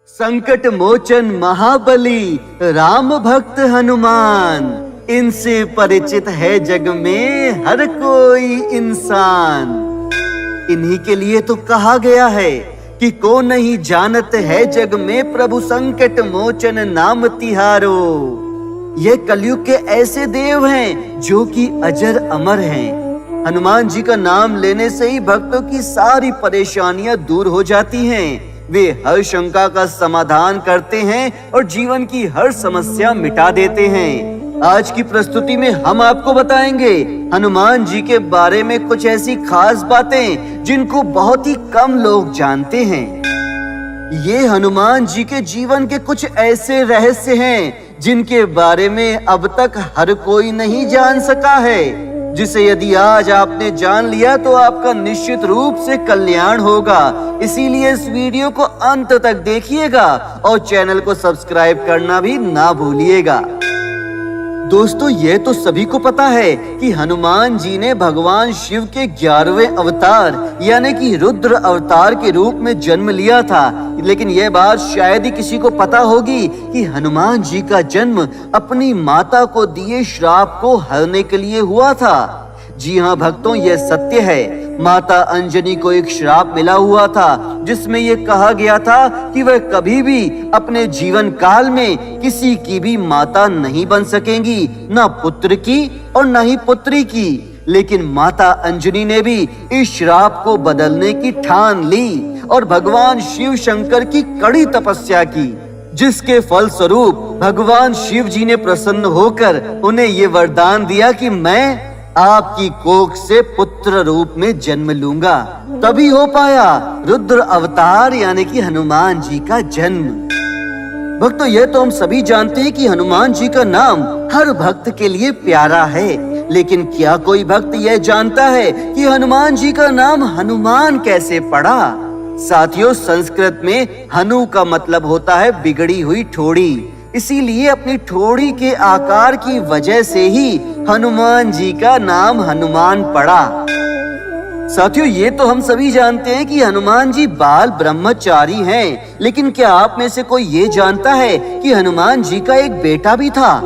संकट मोचन महाबली राम भक्त हनुमान, इनसे परिचित है जग में हर कोई इंसान। इन्हीं के लिए तो कहा गया है कि को नहीं जानत है जग में प्रभु संकट मोचन नाम तिहारो। ये कलयुग के ऐसे देव हैं जो कि अजर अमर हैं। हनुमान जी का नाम लेने से ही भक्तों की सारी परेशानियां दूर हो जाती हैं। वे हर शंका का समाधान करते हैं और जीवन की हर समस्या मिटा देते हैं। आज की प्रस्तुति में हम आपको बताएंगे हनुमान जी के बारे में कुछ ऐसी खास बातें जिनको बहुत ही कम लोग जानते हैं। ये हनुमान जी के जीवन के कुछ ऐसे रहस्य हैं जिनके बारे में अब तक हर कोई नहीं जान सका है, जिसे यदि आज आपने जान लिया तो आपका निश्चित रूप से कल्याण होगा। इसीलिए इस वीडियो को अंत तक देखिएगा और चैनल को सब्सक्राइब करना भी ना भूलिएगा। दोस्तों, ये तो सभी को पता है कि हनुमान जी ने भगवान शिव के 11वें अवतार यानी कि रुद्र अवतार के रूप में जन्म लिया था, लेकिन यह बात शायद ही किसी को पता होगी कि हनुमान जी का जन्म अपनी माता को दिए श्राप को हरने के लिए हुआ था। जी हाँ भक्तों, यह सत्य है। माता अंजनी को एक श्राप मिला हुआ था जिसमें यह कहा गया था कि वह कभी भी अपने जीवन काल में किसी की भी माता नहीं बन सकेंगी, न पुत्र की और न ही पुत्री की। लेकिन माता अंजनी ने भी इस श्राप को बदलने की ठान ली और भगवान शिव शंकर की कड़ी तपस्या की, जिसके फल स्वरूप भगवान शिव जी ने प्रसन्न होकर उन्हें ये वरदान दिया कि मैं आपकी कोख से पुत्र रूप में जन्म लूंगा। तभी हो पाया रुद्र अवतार यानी कि हनुमान जी का जन्म। भक्तों, यह तो हम सभी जानते हैं कि हनुमान जी का नाम हर भक्त के लिए प्यारा है, लेकिन क्या कोई भक्त यह जानता है कि हनुमान जी का नाम हनुमान कैसे पड़ा? साथियों, संस्कृत में हनु का मतलब होता है बिगड़ी हुई ठोड़ी, इसीलिए अपनी ठोड़ी के आकार की वजह से ही हनुमान जी का नाम हनुमान पड़ा। साथियों, ये तो हम सभी जानते हैं कि हनुमान जी बाल ब्रह्मचारी हैं, लेकिन क्या आप में से कोई ये जानता है कि हनुमान जी का एक बेटा भी था?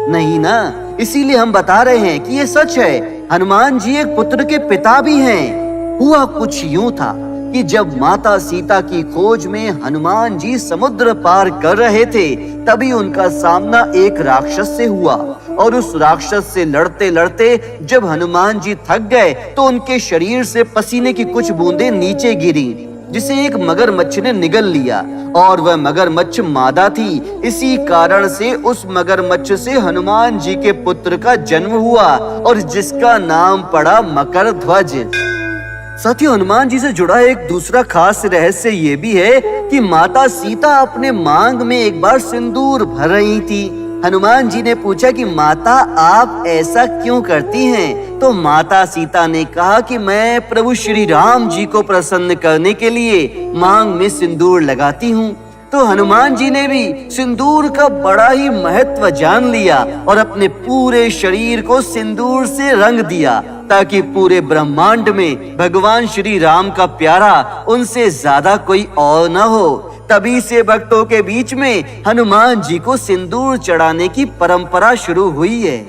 नहीं ना, इसीलिए हम बता रहे हैं कि ये सच है। हनुमान जी एक पुत्र के पिता भी हैं। हुआ कुछ यूं था कि जब माता सीता की खोज में हनुमान जी समुद्र पार कर रहे थे, तभी उनका सामना एक राक्षस से हुआ और उस राक्षस से लड़ते लड़ते जब हनुमान जी थक गए तो उनके शरीर से पसीने की कुछ बूंदें नीचे गिरी, जिसे एक मगरमच्छ ने निगल लिया और वह मगरमच्छ मादा थी। इसी कारण से उस मगरमच्छ से हनुमान जी के पुत्र का जन्म हुआ और जिसका नाम पड़ा मकरध्वज। साथियों, हनुमान जी से जुड़ा एक दूसरा खास रहस्य ये भी है कि माता सीता अपने मांग में एक बार सिंदूर भर रही थी। हनुमान जी ने पूछा कि माता आप ऐसा क्यों करती हैं? तो माता सीता ने कहा कि मैं प्रभु श्री राम जी को प्रसन्न करने के लिए मांग में सिंदूर लगाती हूँ। तो हनुमान जी ने भी सिंदूर का बड़ा ही महत्व जान लिया और अपने पूरे शरीर को सिंदूर से रंग दिया ताकि पूरे ब्रह्मांड में भगवान श्री राम का प्यारा उनसे ज्यादा कोई और न हो। तभी से भक्तों के बीच में हनुमान जी को सिंदूर चढ़ाने की परंपरा शुरू हुई है।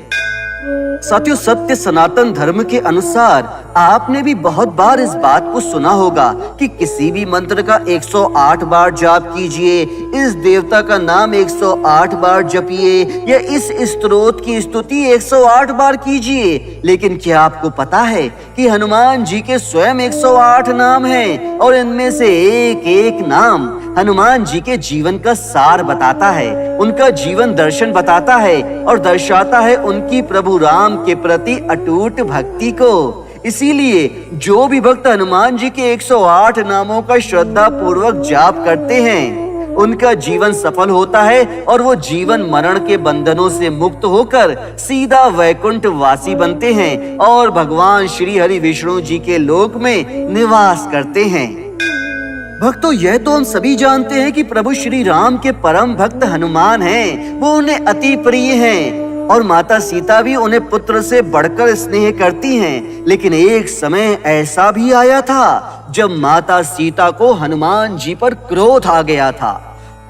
साथियों, सत्य सनातन धर्म के अनुसार आपने भी बहुत बार इस बात को सुना होगा कि किसी भी मंत्र का 108 बार जाप कीजिए, इस देवता का नाम 108 बार जपिए या इस स्तोत्र की स्तुति 108 बार कीजिए। लेकिन क्या आपको पता है कि हनुमान जी के स्वयं 108 नाम हैं और इनमें से एक एक नाम हनुमान जी के जीवन का सार बताता है, उनका जीवन दर्शन बताता है और दर्शाता है उनकी प्रभु राम के प्रति अटूट भक्ति को। इसीलिए जो भी भक्त हनुमान जी के 108 नामों का श्रद्धा पूर्वक जाप करते हैं, उनका जीवन सफल होता है और वो जीवन मरण के बंधनों से मुक्त होकर सीधा वैकुंठ वासी बनते हैं और भगवान श्री हरि विष्णु जी के लोक में निवास करते हैं। भक्तों, यह तो हम सभी जानते हैं कि प्रभु श्री राम के परम भक्त हनुमान हैं। वो उन्हें अति प्रिय हैं और माता सीता भी उन्हें पुत्र से बढ़कर स्नेह करती हैं। लेकिन एक समय ऐसा भी आया था जब माता सीता को हनुमान जी पर क्रोध आ गया था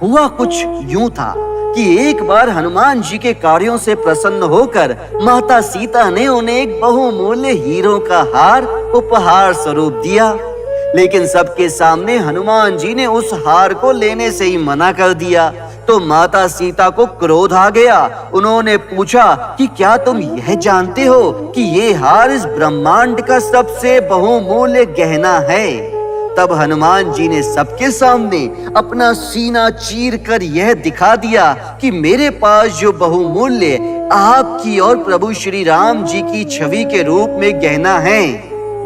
हुआ कुछ यूं था कि एक बार हनुमान जी के कार्यों से प्रसन्न होकर माता सीता ने उन्हें एक बहुमूल्य हीरों का हार उपहार स्वरूप दिया। लेकिन सबके सामने हनुमान जी ने उस हार को लेने से ही मना कर दिया। तो माता सीता को क्रोध आ गया। उन्होंने पूछा कि क्या तुम यह जानते हो कि ये हार इस ब्रह्मांड का सबसे बहुमूल्य गहना है? तब हनुमान जी ने सबके सामने अपना सीना चीर कर यह दिखा दिया कि मेरे पास जो बहुमूल्य आपकी और प्रभु श्री राम जी की छवि के रूप में गहना है,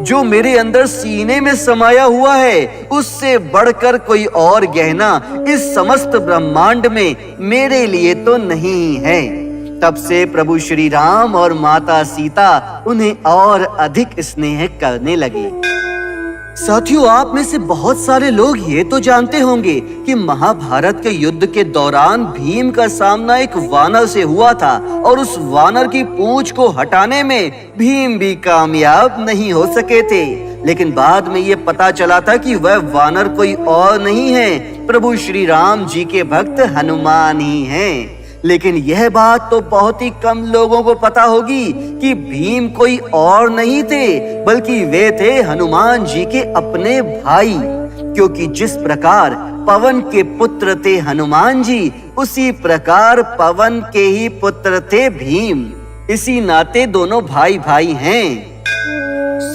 जो मेरे अंदर सीने में समाया हुआ है, उससे बढ़कर कोई और गहना इस समस्त ब्रह्मांड में मेरे लिए तो नहीं है। तब से प्रभु श्री राम और माता सीता उन्हें और अधिक स्नेह करने लगे। साथियों, आप में से बहुत सारे लोग ये तो जानते होंगे कि महाभारत के युद्ध के दौरान भीम का सामना एक वानर से हुआ था और उस वानर की पूंछ को हटाने में भीम भी कामयाब नहीं हो सके थे। लेकिन बाद में ये पता चला था कि वह वानर कोई और नहीं है, प्रभु श्री राम जी के भक्त हनुमान ही हैं। लेकिन यह बात तो बहुत ही कम लोगों को पता होगी कि भीम कोई और नहीं थे, बल्कि वे थे हनुमान जी के अपने भाई। क्योंकि जिस प्रकार पवन के पुत्र थे हनुमान जी, उसी प्रकार पवन के ही पुत्र थे भीम। इसी नाते दोनों भाई भाई हैं।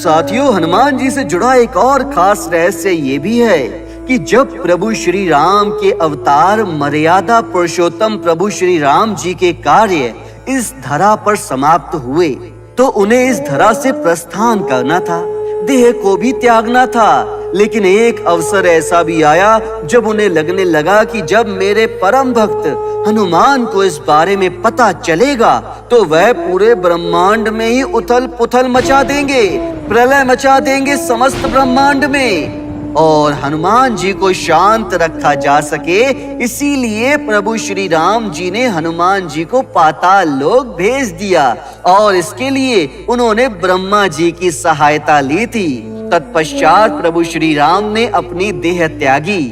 साथियों, हनुमान जी से जुड़ा एक और खास रहस्य ये भी है कि जब प्रभु श्री राम के अवतार मर्यादा पुरुषोत्तम प्रभु श्री राम जी के कार्य इस धरा पर समाप्त हुए, तो उन्हें इस धरा से प्रस्थान करना था, देह को भी त्यागना था। लेकिन एक अवसर ऐसा भी आया जब उन्हें लगने लगा कि जब मेरे परम भक्त हनुमान को इस बारे में पता चलेगा तो वह पूरे ब्रह्मांड में ही उथल पुथल मचा देंगे, प्रलय मचा देंगे समस्त ब्रह्मांड में। और हनुमान जी को शांत रखा जा सके, इसीलिए प्रभु श्री राम जी ने हनुमान जी को पाताल लोक भेज दिया और इसके लिए उन्होंने ब्रह्मा जी की सहायता ली थी। तत्पश्चात प्रभु श्री राम ने अपनी देह त्यागी,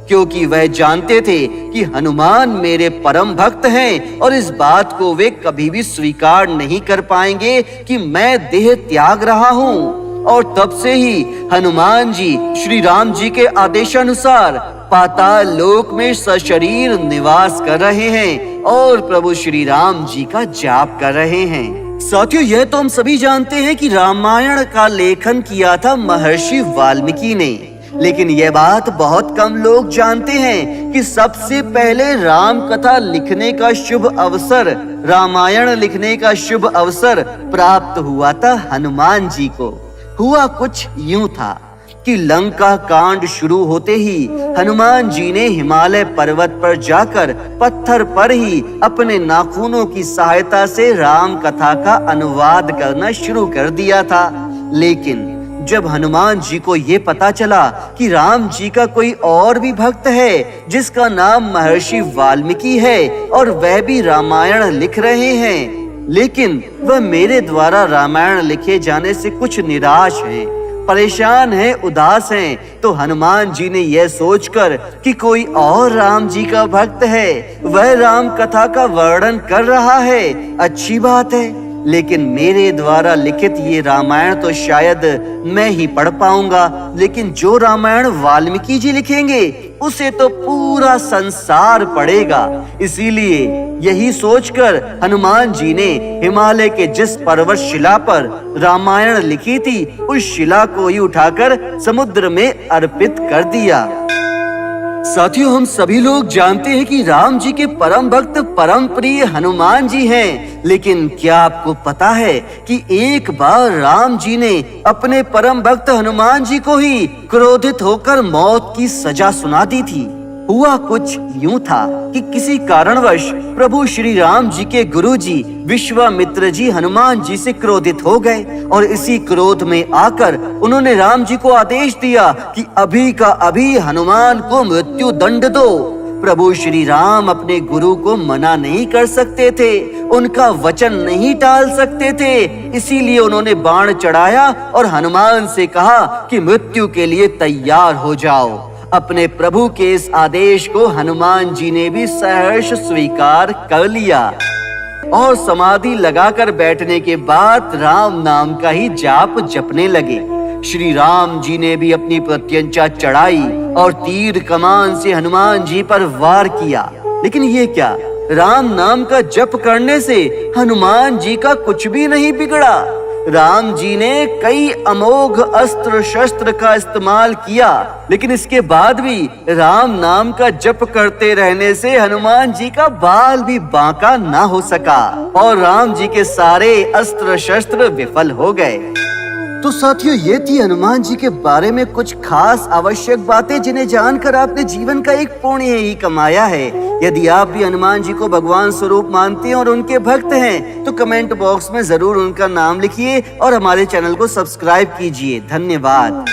क्योंकि वह जानते थे कि हनुमान मेरे परम भक्त हैं और इस बात को वे कभी भी स्वीकार नहीं कर पाएंगे कि मैं देह त्याग रहा हूँ। और तब से ही हनुमान जी श्री राम जी के आदेशानुसार पाताल लोक में सशरीर निवास कर रहे हैं और प्रभु श्री राम जी का जाप कर रहे हैं। साथियों, यह तो हम सभी जानते हैं कि रामायण का लेखन किया था महर्षि वाल्मीकि ने, लेकिन यह बात बहुत कम लोग जानते हैं कि सबसे पहले राम कथा लिखने का शुभ अवसर, रामायण लिखने का शुभ अवसर प्राप्त हुआ था हनुमान जी को। हुआ कुछ यूं था कि लंका कांड शुरू होते ही हनुमान जी ने हिमालय पर्वत पर जाकर पत्थर पर ही अपने नाखूनों की सहायता से राम कथा का अनुवाद करना शुरू कर दिया था। लेकिन जब हनुमान जी को ये पता चला कि राम जी का कोई और भी भक्त है जिसका नाम महर्षि वाल्मीकि है और वह भी रामायण लिख रहे हैं, लेकिन वह मेरे द्वारा रामायण लिखे जाने से कुछ निराश हैं, परेशान हैं, उदास हैं, तो हनुमान जी ने यह सोचकर कि कोई और राम जी का भक्त है, वह राम कथा का वर्णन कर रहा है, अच्छी बात है, लेकिन मेरे द्वारा लिखित ये रामायण तो शायद मैं ही पढ़ पाऊंगा, लेकिन जो रामायण वाल्मीकि जी लिखेंगे उसे तो पूरा संसार पढ़ेगा। इसीलिए यही सोचकर हनुमान जी ने हिमालय के जिस पर्वत शिला पर रामायण लिखी थी, उस शिला को ही उठाकर समुद्र में अर्पित कर दिया। साथियों, हम सभी लोग जानते हैं कि राम जी के परम भक्त परम प्रिय हनुमान जी हैं, लेकिन क्या आपको पता है कि एक बार राम जी ने अपने परम भक्त हनुमान जी को ही क्रोधित होकर मौत की सजा सुना दी थी। हुआ कुछ यूं था कि किसी कारणवश प्रभु श्री राम जी के गुरुजी विश्वामित्र जी हनुमान जी से क्रोधित हो गए और इसी क्रोध में आकर उन्होंने राम जी को आदेश दिया कि अभी का अभी हनुमान को मृत्यु दंड दो। प्रभु श्री राम अपने गुरु को मना नहीं कर सकते थे, उनका वचन नहीं टाल सकते थे, इसीलिए उन्होंने बाण चढ़ाया और हनुमान से कहा कि मृत्यु के लिए तैयार हो जाओ। अपने प्रभु के इस आदेश को हनुमान जी ने भी सहर्ष स्वीकार कर लिया और समाधि लगाकर बैठने के बाद राम नाम का ही जाप जपने लगे। श्री राम जी ने भी अपनी प्रत्यंचा चढ़ाई और तीर कमान से हनुमान जी पर वार किया। लेकिन ये क्या, राम नाम का जप करने से हनुमान जी का कुछ भी नहीं बिगड़ा। राम जी ने कई अमोघ अस्त्र शस्त्र का इस्तेमाल किया, लेकिन इसके बाद भी राम नाम का जप करते रहने से हनुमान जी का बाल भी बांका ना हो सका और राम जी के सारे अस्त्र शस्त्र विफल हो गए। तो साथियों, ये थी हनुमान जी के बारे में कुछ खास आवश्यक बातें जिन्हें जानकर आपने जीवन का एक पुण्य ही कमाया है। यदि आप भी हनुमान जी को भगवान स्वरूप मानते हैं और उनके भक्त हैं, तो कमेंट बॉक्स में जरूर उनका नाम लिखिए और हमारे चैनल को सब्सक्राइब कीजिए। धन्यवाद।